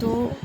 2